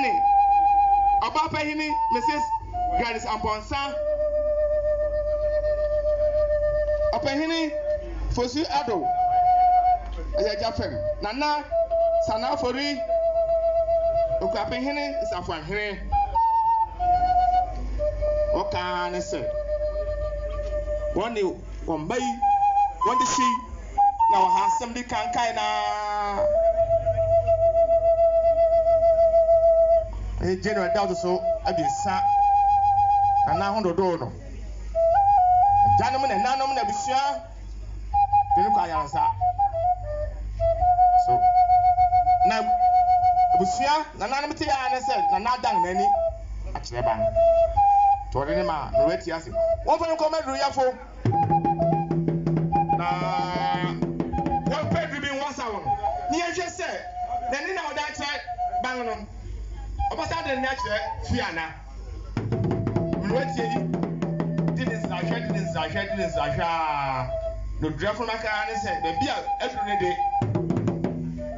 ADUMHENE AKUAPEM Mrs. Gladys Amponsa AKUAPEM Fosu ADDO Ayajafem Nana Sanafori AKUAPEM Safanhene Okane se one day one bay one day she now has somebody can kind of general doubt so at the sa and now on the door no gentlemen and none of them sure didn't quite answer so now Busia Nanamity and said not done any actually bang to any man no wait yes one for come at Ruyafo one pay to be once hour near just said then in our that side bang on about the natural Fiana didn't no draft from my car and said the beer every day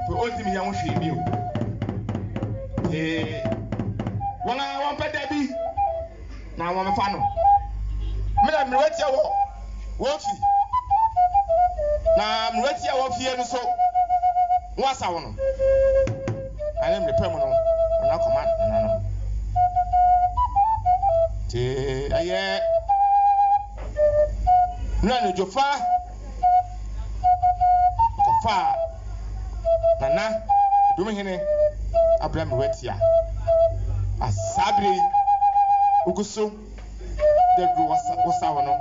to ultimate young sheep you. One I want pet Debbie. Now I'm a fan. Madam, what's your wolfie? Now I'm ready to fear so. What's I want? I am the permanent. I'm not command. Yeah. None of Jofa. Far. Nana, ADUMHENE Abraham Wetia. A Sabri Ugusu. The was our no.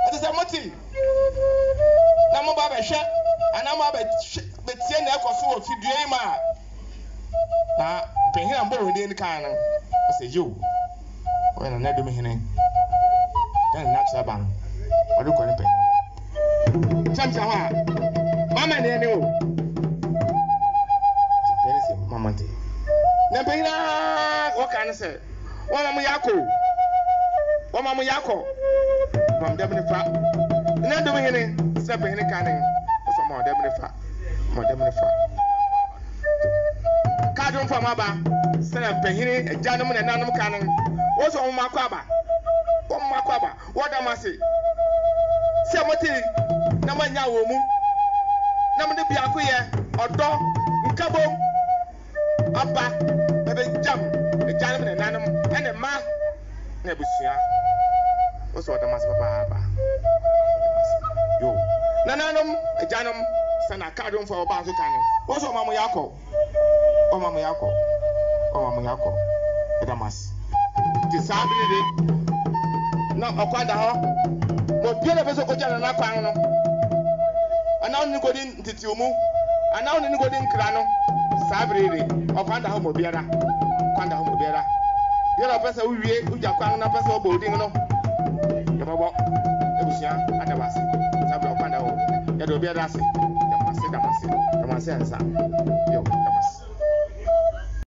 It is a moti. Namaba shot, and I'm about Betienne Ecosu of Fiduema. Now, paying him borrowing the kind. I say, you. When an ADUMHENE. Then natural bang. Or do call it. Chanchawa, Mamma Nano. There is a moment. Napina, what can I say? One Yako. One Yako. From Debnifa. ADUMHENE, stepping in the canning. Some more Debnifa. More Debnifa. Cardon from Abba, Sen of Pehini, a gentleman and Nanum canning. What's on Makwaba? What am I say? Samoti. Namanya womu namde biakoye odo nkabo aba ebe jam e janam ne nanam ene ma na busua oso odamase papa aba yo nananum e janam sana kadon for oba so kan oso mamu yakọ edamas ti sabiri na okwada ho mo biele beso ko jana na kwan no ana oni ko din titi omu ana oni ko din kra no sabrere okwanda ho mo biara kwanda ho mo biara biara pesa uwie uja kwan na pesa obo din no ya babo ebusia adabase sabra okwanda ho ya do biara ase damase ansa yo damase